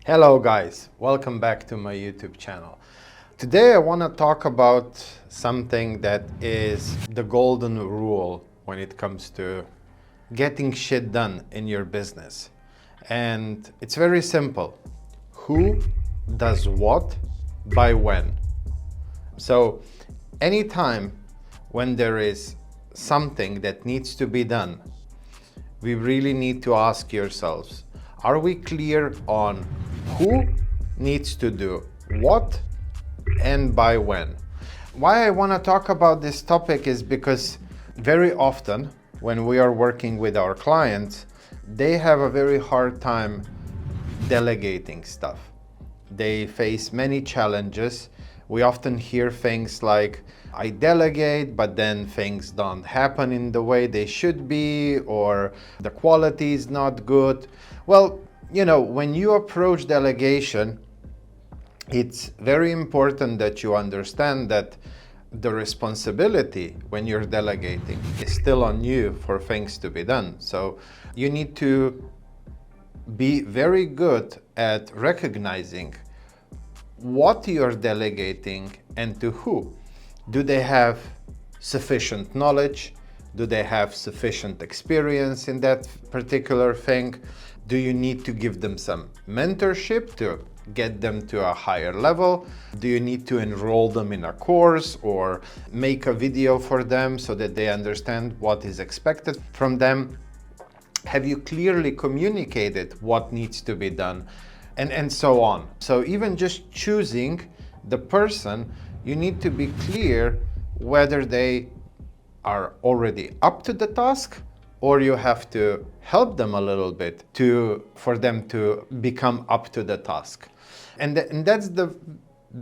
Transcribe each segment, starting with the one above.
Hello guys, welcome back to my YouTube channel. Today I want to talk about something that is the golden rule when it comes to getting shit done in your business. And it's very simple. Who does what by when? So anytime when there is something that needs to be done, we really need to ask yourselves, are we clear on who needs to do what and by when? Why I want to talk about this topic is because very often when we are working with our clients, they have a very hard time delegating stuff. They face many challenges. We often hear things like, I delegate, but then things don't happen in the way they should be, or the quality is not good. Well, when you approach delegation, it's very important that you understand that the responsibility when you're delegating is still on you for things to be done. So you need to be very good at recognizing what you're delegating and to who. Do they have sufficient knowledge? Do they have sufficient experience in that particular thing? Do you need to give them some mentorship to get them to a higher level? Do you need to enroll them in a course or make a video for them so that they understand what is expected from them? Have you clearly communicated what needs to be done? And so on. So even just choosing the person, you need to be clear whether they are already up to the task or you have to help them a little bit for them to become up to the task. And that's the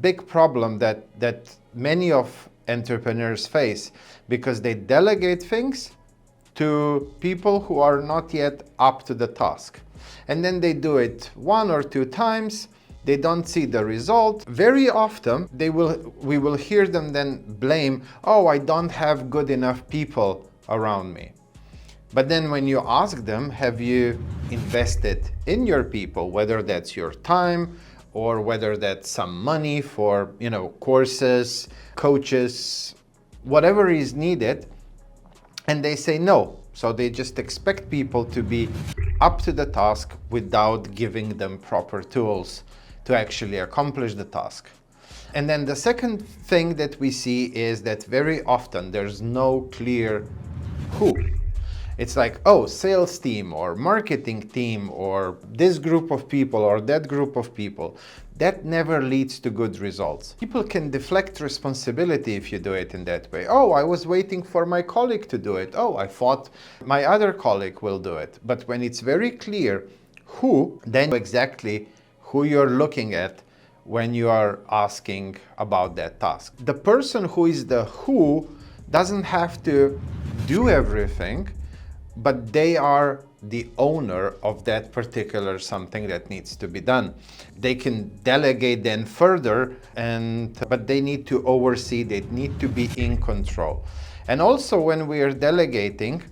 big problem that many of entrepreneurs face, because they delegate things to people who are not yet up to the task. And then they do it 1 or 2 times, they don't see the result. Very often we will hear them then blame, oh, I don't have good enough people around me. But then when you ask them, have you invested in your people, whether that's your time or whether that's some money for, courses, coaches, whatever is needed, and they say no. So they just expect people to be up to the task without giving them proper tools to actually accomplish the task. And then the second thing that we see is that very often there's no clear who. It's like, oh, sales team or marketing team or this group of people or that group of people. That never leads to good results. People can deflect responsibility if you do it in that way. Oh, I was waiting for my colleague to do it. Oh, I thought my other colleague will do it. But when it's very clear who, then exactly who you're looking at when you are asking about that task. The person who is the who doesn't have to do everything, but they are the owner of that particular something that needs to be done. They can delegate then further, but they need to oversee, they need to be in control. And also when we are delegating,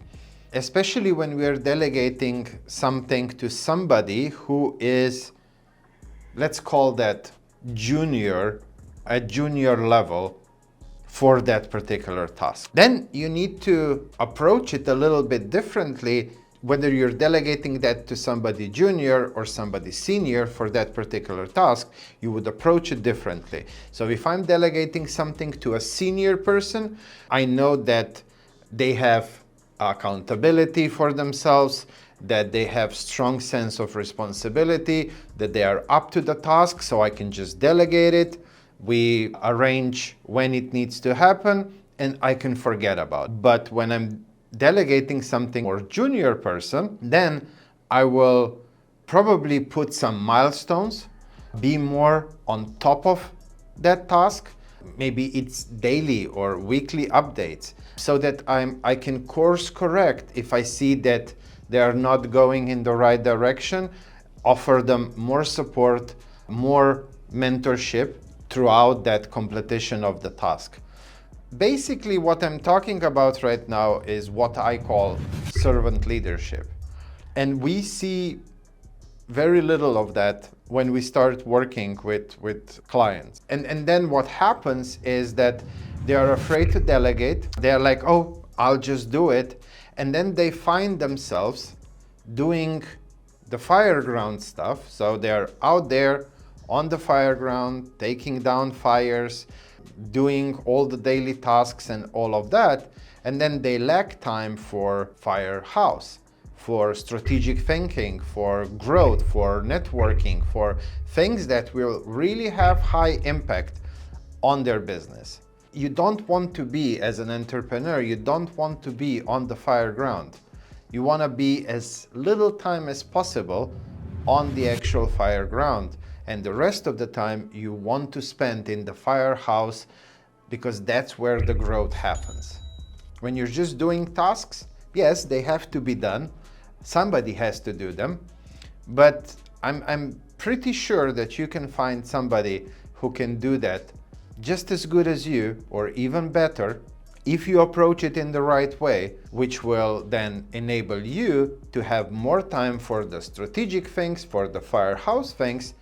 especially when we are delegating something to somebody who is, let's call that junior, at junior level, for that particular task. Then you need to approach it a little bit differently, whether you're delegating that to somebody junior or somebody senior for that particular task, you would approach it differently. So if I'm delegating something to a senior person, I know that they have accountability for themselves, that they have strong sense of responsibility, that they are up to the task, so I can just delegate it. We arrange when it needs to happen and I can forget about it. But when I'm delegating something for a junior person, then I will probably put some milestones, be more on top of that task. Maybe it's daily or weekly updates, so that I can course correct if I see that they are not going in the right direction, offer them more support, more mentorship throughout that completion of the task. Basically, what I'm talking about right now is what I call servant leadership. And we see very little of that when we start working with clients. And then what happens is that they are afraid to delegate. They're like, oh, I'll just do it. And then they find themselves doing the fireground stuff. So they're out there on the fireground, taking down fires, doing all the daily tasks and all of that. And then they lack time for firehouse, for strategic thinking, for growth, for networking, for things that will really have high impact on their business. You don't want to be, as an entrepreneur, you don't want to be on the fireground. You want to be as little time as possible on the actual fireground, and the rest of the time you want to spend in the firehouse, because that's where the growth happens. When you're just doing tasks, yes, they have to be done. Somebody has to do them, but I'm pretty sure that you can find somebody who can do that just as good as you, or even better, if you approach it in the right way, which will then enable you to have more time for the strategic things, for the firehouse things,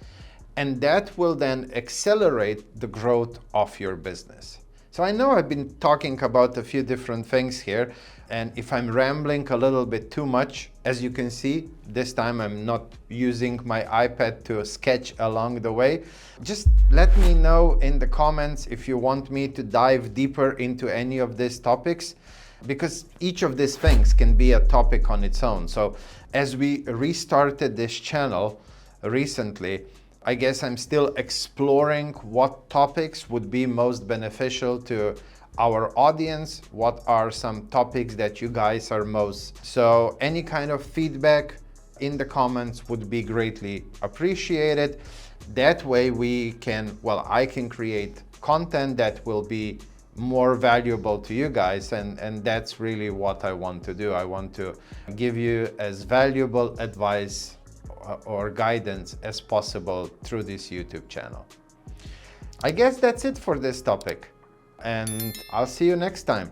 and that will then accelerate the growth of your business. So I know I've been talking about a few different things here, and if I'm rambling a little bit too much, as you can see, this time I'm not using my iPad to sketch along the way. Just let me know in the comments if you want me to dive deeper into any of these topics, because each of these things can be a topic on its own. So as we restarted this channel recently, I guess I'm still exploring what topics would be most beneficial to our audience, what are some topics that you guys are most. So any kind of feedback in the comments would be greatly appreciated. That way we can, well, I can create content that will be more valuable to you guys, and that's really what I want to do. I want to give you as valuable advice or guidance as possible through this YouTube channel. I guess that's it for this topic, and I'll see you next time.